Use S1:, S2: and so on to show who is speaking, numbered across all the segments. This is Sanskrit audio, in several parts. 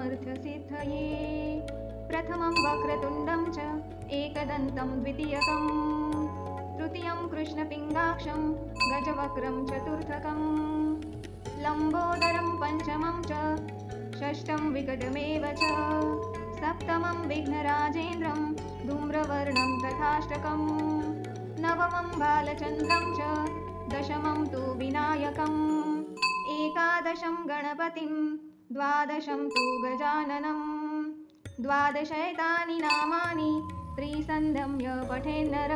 S1: आयुकामर्थसिद्धये प्रथमं वक्रतुण्डं च एकदन्तं द्वितीयकं तृतीयं कृष्णपिङ्गाक्षं गजवक्त्रं चतुर्थकं लम्बोदरं पञ्चमं च षष्ठं विकटमेव च सप्तमं विघ्नराजेन्द्रं धूम्रवर्णं तथाष्टकं नवमं बालचन्द्रं च दशमं तु विनायकम् एकादशं गणपतिं द्वादशं तु गजाननं द्वादशैतानि नामानि त्रिसन्ध्यं पठेन्नर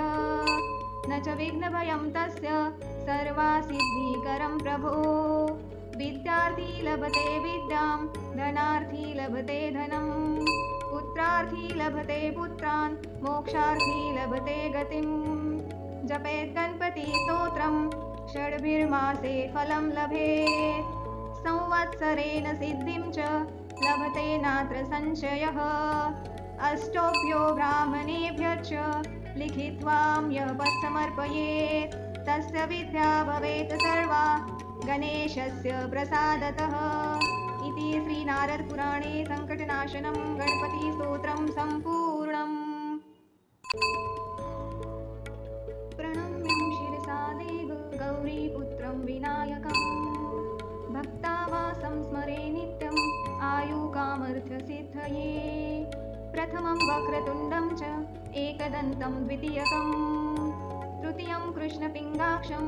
S1: न च विघ्नभयं तस्य सर्वासिद्धिकरं प्रभो विद्यार्थी लभते विद्यां धनार्थी लभते धनं पुत्रार्थी लभते पुत्रान् मोक्षार्थी लभते गतिं जपेत् गणपतिस्तोत्रं षड्भिर्मासे फलं लभेत् संवत्सरेण सिद्धिं च लभते नात्र संशयः अष्टोऽप्यो ब्राह्मणेभ्यश्च लिखित्वां यः समर्पयेत् तस्य विद्या भवेत् सर्वा गणेशस्य प्रसादतः इति श्रीनारदपुराणे सङ्कटनाशनं गणपतिस्तोत्रं सम्पूर्णम्। प्रणम्यं शिरसा देव गौरीपुत्रं विनायकं भक्तावासं स्मरे नित्यम् आयुकामर्थसिद्धये प्रथमं वक्रतुण्डं च एकदन्तं द्वितीयकं तृतीयं कृष्णपिङ्गाक्षं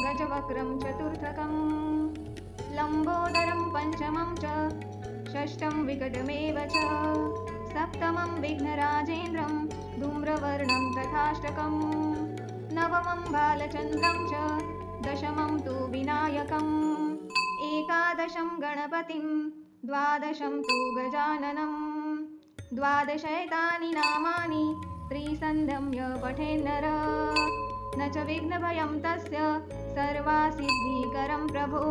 S1: गजवक्त्रं चतुर्थकं लम्बोदरं पञ्चमं च षष्ठं विकटमेव च सप्तमं विघ्नराजेन्द्रं धूम्रवर्णं तथाष्टकं नवमं बालचन्द्रं च दशमं तु विनायकम् एकादशं गणपतिं द्वादशं तु गजाननं द्वादशैतानि नामानि त्रिसन्ध्यं पठेन्नर न च विघ्नभयं तस्य सर्वासिद्धिकरं प्रभो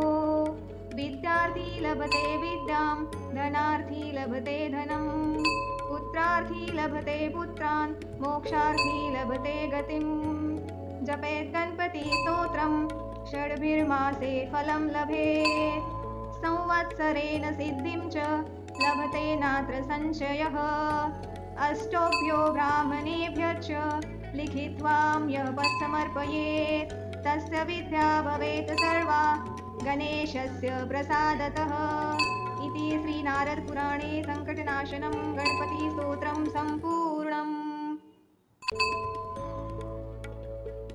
S1: विद्यार्थी लभते विद्यां धनार्थी लभते धनं पुत्रार्थी लभते पुत्रान् मोक्षार्थी लभते गतिं जपेत् गणपतिस्तोत्रं षड्भिर्मासे फलं लभेत् संवत्सरेण सिद्धिं च लभते नात्र संशयः अष्टोऽप्यो ब्राह्मणेभ्यश्च लिखित्वां यः समर्पयेत् तस्य विद्या भवेत् सर्वा गणेशस्य प्रसादतः इति श्रीनारदपुराणे सङ्कटनाशनं गणपतिस्तोत्रं सम्पूर्णम्।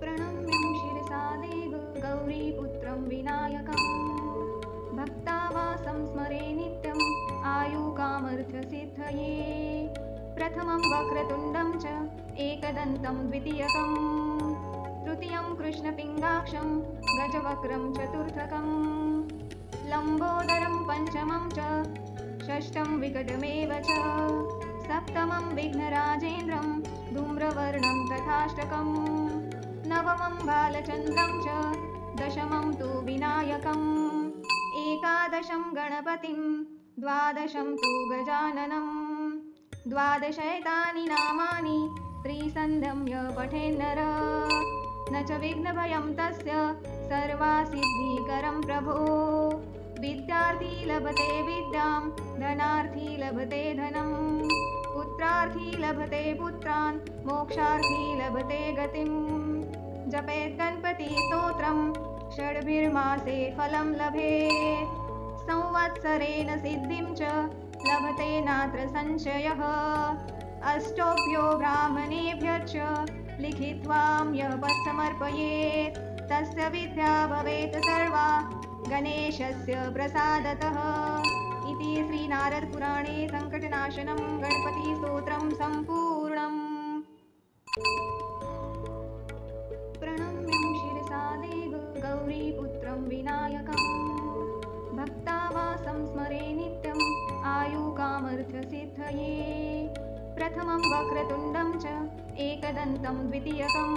S1: प्रणम्यं शिरसा देव गौरीपुत्रं विनायकं भक्तावासं स्मरे नित्यम् आयुकामर्थसिद्धये प्रथमं वक्रतुण्डं च एकदन्तं द्वितीयकं तृतीयं कृष्णपिङ्गाक्षं गजवक्त्रं चतुर्थकं लम्बोदरं पञ्चमं च षष्ठं विकटमेव च सप्तमं विघ्नराजेन्द्रं धूम्रवर्णं तथाष्टकं नवमं बालचन्द्रं च दशमं तु विनायकम् एकादशं गणपतिं द्वादशं तु गजाननं द्वादशैतानि नामानि त्रिसन्ध्यं पठेन्नर न च विघ्नभयं तस्य सर्वासिद्धिकरं प्रभो विद्यार्थी लभते विद्यां धनार्थी लभते धनं पुत्रार्थी लभते पुत्रान् मोक्षार्थी लभते गतिं जपेत् गणपतिस्तोत्रं षड्भिर्मासे फलं लभेत् संवत्सरेण सिद्धिं च लभते नात्र संशयः अष्टोऽप्यो ब्राह्मणेभ्यश्च लिखित्वां यः समर्पयेत् तस्य विद्या भवेत् सर्वा गणेशस्य प्रसादतः इति श्रीनारदपुराणे सङ्कटनाशनं गणपतिस्तोत्रं सम्पूर्णम्। प्रणम्यं शिरसा देव गौरीपुत्रं विनायकं भक्तावासं स्मरे नित्यम् आयुकामर्थसिद्धये प्रथमं वक्रतुण्डं च एकदन्तं द्वितीयकं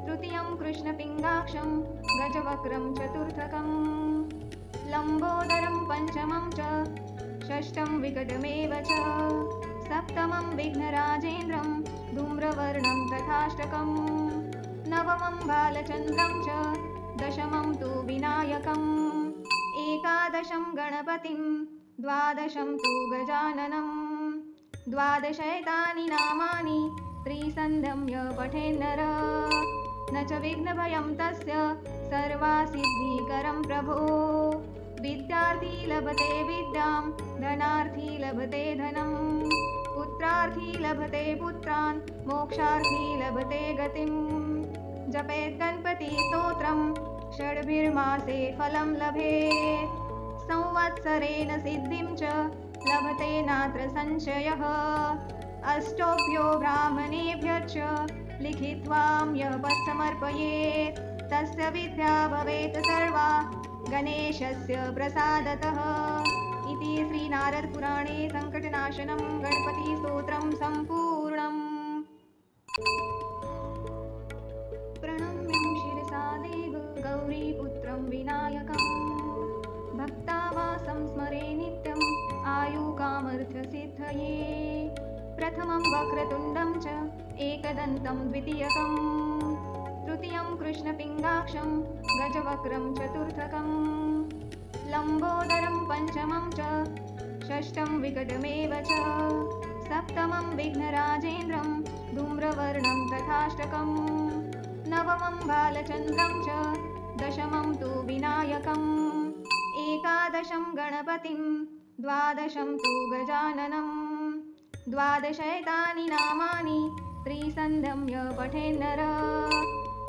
S1: तृतीयं कृष्णपिङ्गाक्षं गजवक्त्रं चतुर्थकं लम्बोदरं पञ्चमं च षष्ठं विकटमेव च सप्तमं विघ्नराजेन्द्रं धूम्रवर्णं तथाष्टकं नवमं बालचन्द्रं च दशमं तु विनायकम् एकादशं गणपतिं द्वादशं तु गजाननं द्वादशैतानि नामानि त्रिसन्ध्यं य पठेन्नर न च विघ्नभयं तस्य सर्वासिद्धिकरं प्रभो विद्यार्थी लभते विद्यां धनार्थी लभते धनं पुत्रार्थी लभते पुत्रान् मोक्षार्थी लभते गतिं जपेत् गणपतिस्तोत्रं षड्भिर्मासे फलं लभेत् संवत्सरेण सिद्धिं च लभते नात्र संशयः अष्टोभ्यो ब्राह्मणेभ्यश्च लिखित्वां यः समर्पयेत् तस्य विद्या भवेत् सर्वा गणेशस्य प्रसादतः इति श्रीनारदपुराणे सङ्कटनाशनं गणपतिस्तोत्रं सम्पूर्णम्। प्रणम्यं शिरसा देव गौरीपुत्रं विनायकम् भक्तावासं स्मरे नित्यम् आयुकामर्थसिद्धये प्रथमं वक्रतुण्डं च एकदन्तं द्वितीयकं तृतीयं कृष्णपिङ्गाक्षं गजवक्त्रं चतुर्थकं लम्बोदरं पञ्चमं च षष्ठं विकटमेव च सप्तमं विघ्नराजेन्द्रं धूम्रवर्णं तथाष्टकं नवमं बालचन्द्रं च दशमं तु विनायकम् एकादशं गणपतिं द्वादशं तु गजाननं द्वादशैतानि नामानि त्रिसन्ध्यं य पठेन्नर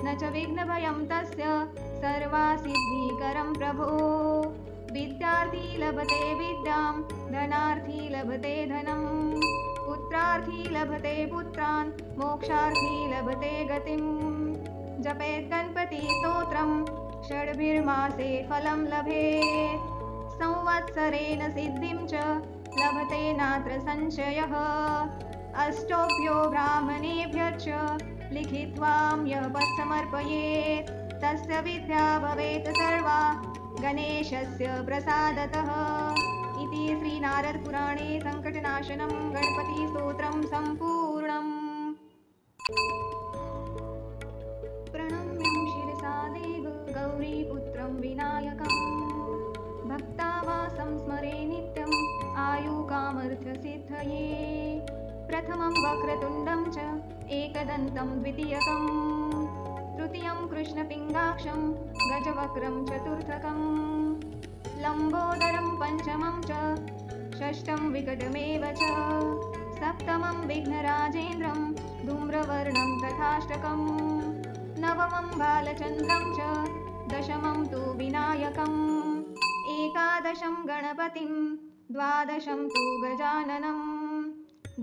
S1: न च विघ्नभयं तस्य सर्वासिद्धिकरं प्रभो विद्यार्थी लभते विद्यां धनार्थी लभते धनं पुत्रार्थी लभते पुत्रान् मोक्षार्थी लभते गतिं जपेत् गणपतिस्तोत्रं षड्भिर्मासे फलं लभेत् संवत्सरेण सिद्धिं च लभते नात्र संशयः अष्टोभ्यो ब्राह्मणेभ्यश्च लिखित्वां यः समर्पयेत् तस्य विद्या भवेत् सर्वा गणेशस्य प्रसादतः इति श्रीनारदपुराणे सङ्कटनाशनं गणपतिस्तोत्रं सम्पूर्णम्। प्रणम्यं शिरसा देव गौरीपुत्रं विनायकम् भक्तावासं स्मरे नित्यम् आयुकामर्थसिद्धये प्रथमं वक्रतुण्डं च एकदन्तं द्वितीयकं तृतीयं कृष्णपिङ्गाक्षं गजवक्त्रं चतुर्थकं लम्बोदरं पञ्चमं च षष्ठं विकटमेव च सप्तमं विघ्नराजेन्द्रं धूम्रवर्णं तथाष्टकं नवमं बालचन्द्रं च दशमं तु विनायकम् एकादशं गणपतिं द्वादशं तु गजाननं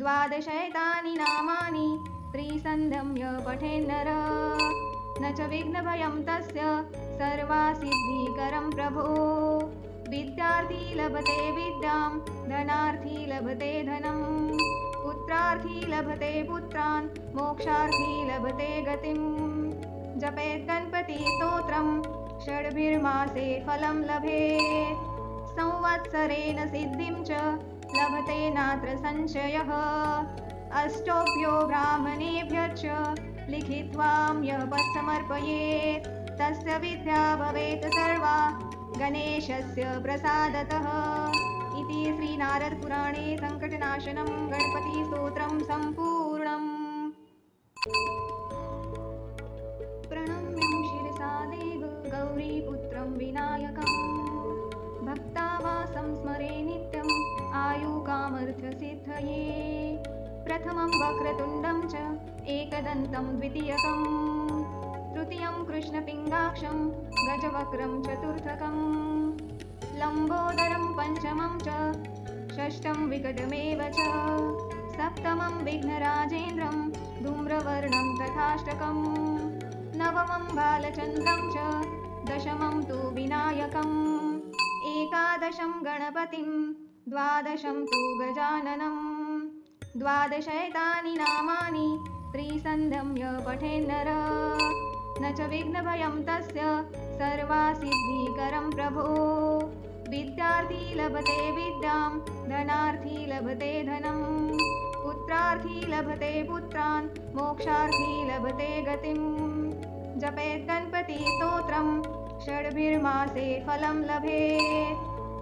S1: द्वादशैतानि नामानि त्रिसन्ध्यं य पठेन्नर न च विघ्नभयं तस्य सर्वासिद्धिकरं प्रभो विद्यार्थी लभते विद्यां धनार्थी लभते धनं पुत्रार्थी लभते पुत्रान् मोक्षार्थी लभते गतिं जपेत् गणपतिस्तोत्रं षड्भिर्मासे फलं लभेत् संवत्सरेण सिद्धिं च लभते नात्र संशयः अष्टोभ्यो ब्राह्मणेभ्यश्च लिखित्वां यः समर्पयेत् तस्य विद्या भवेत् सर्वा गणेशस्य प्रसादतः इति श्रीनारदपुराणे सङ्कटनाशनं गणपतिस्तोत्रं सम्पूर्णम्। प्रणम्यं शिरसा देव गौरीपुत्रं विनायकम् भक्तावासं स्मरे नित्यम् आयुकामर्थसिद्धये प्रथमं वक्रतुण्डं च एकदन्तं द्वितीयकं तृतीयं कृष्णपिङ्गाक्षं गजवक्त्रं चतुर्थकं लम्बोदरं पञ्चमं च षष्ठं विकटमेव च सप्तमं विघ्नराजेन्द्रं धूम्रवर्णं तथाष्टकं नवमं बालचन्द्रं च दशमं तु विनायकम् एकादशं गणपतिं द्वादशं तु गजाननं द्वादशैतानि नामानि त्रिसन्ध्यं य पठेन्नर न च विघ्नभयं तस्य सर्वासिद्धिकरं प्रभो विद्यार्थी लभते विद्यां धनार्थी लभते धनं पुत्रार्थी लभते पुत्रान् मोक्षार्थी लभते गतिं जपेत् गणपतिस्तोत्रं षड्भिर्मासे फलं लभेत्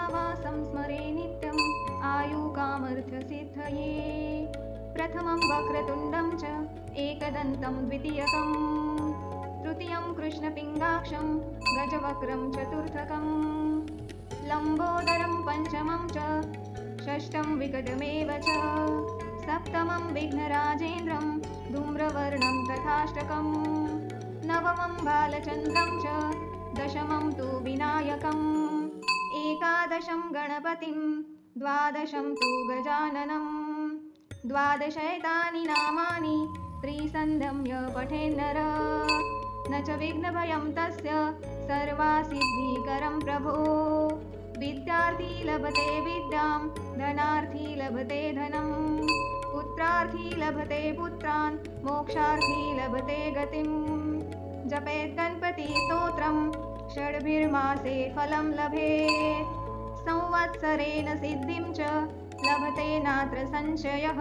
S1: नामावासं स्मरे नित्यम् आयुकामर्थसिद्धये। प्रथमं वक्रतुण्डं च एकदन्तं द्वितीयकम् तृतीयं कृष्णपिङ्गाक्षं गजवक्त्रं चतुर्थकम् लम्बोदरं पञ्चमं च षष्ठं विकटमेव च सप्तमं विघ्नराजेन्द्रं धूम्रवर्णं तथाष्टकम् नवमं बालचन्द्रं च दशमं तु विनायकम् एकादशं गणपतिं द्वादशं तु गजाननम् द्वादशैतानि नामानि त्रिसन्ध्यं पठेन्नर न च विघ्नभयं तस्य सर्वासिद्धिकरं प्रभो। विद्यार्थी लभते विद्यां धनार्थी लभते धनं पुत्रार्थी लभते पुत्रान् मोक्षार्थी लभते गतिं। जपेत् गणपतिस्तोत्रं षड्भिर्मासे फलं लभेत् संवत्सरेण सिद्धिं च लभते नात्र संशयः।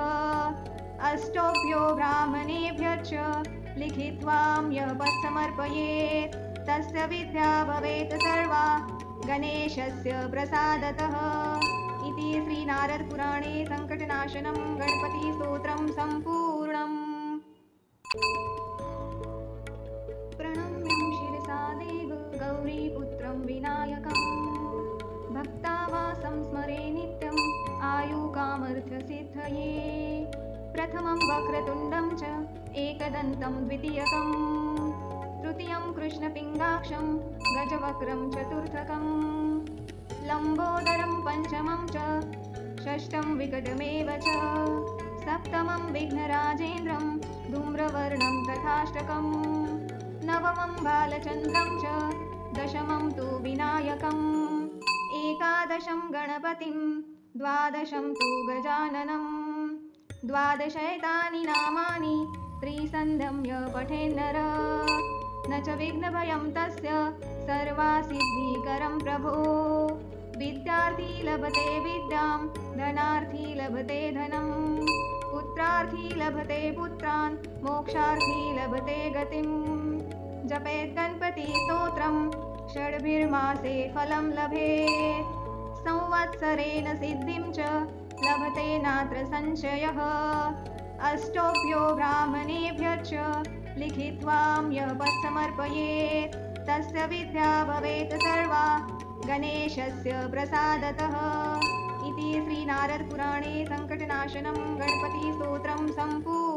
S1: अष्टोभ्यो ब्राह्मणेभ्यश्च लिखित्वां यः समर्पयेत् तस्य विद्या भवेत् सर्वा गणेशस्य प्रसादतः। इति श्रीनारदपुराणे सङ्कटनाशनं गणपतिस्तोत्रं सम्पूर्णम्। प्रणम्यं शिरसा देव गौरीपुत्रं विनायकम् भक्ता श्रीनिवासं स्मरे नित्यम् आयुकामर्थसिद्धये। प्रथमं वक्रतुण्डं च एकदन्तं द्वितीयकम्, तृतीयं कृष्णपिङ्गाक्षं गजवक्त्रं चतुर्थकम्, लम्बोदरं पञ्चमं च षष्ठं विकटमेव च, सप्तमं विघ्नराजेन्द्रं धूम्रवर्णं तथाष्टकम्, नवमं बालचन्द्रं च दशमं तु विनायकम्, एकादशं गणपतिं द्वादशं तु गजाननम्। द्वादशैतानि नामानि त्रिसन्ध्यं य पठेन्नर, न च विघ्नभयं तस्य सर्वासिद्धिकरं प्रभो। विद्यार्थी लभते विद्यां, धनार्थी लभते धनं, पुत्रार्थी लभते पुत्रान्, मोक्षार्थी लभते गतिम्। जपेत् गणपतिस्तोत्रं षड्भिर्मासे फलं लभेत्, संवत्सरेण सिद्धिं च लभते नात्र संशयः। अष्टोऽप्यो ब्राह्मणेभ्यश्च लिखित्वां यः समर्पयेत्, तस्य विद्या भवेत् सर्वा गणेशस्य प्रसादतः। इति श्रीनारदपुराणे सङ्कटनाशनं गणपतिस्तोत्रं सम्पूर्णम्।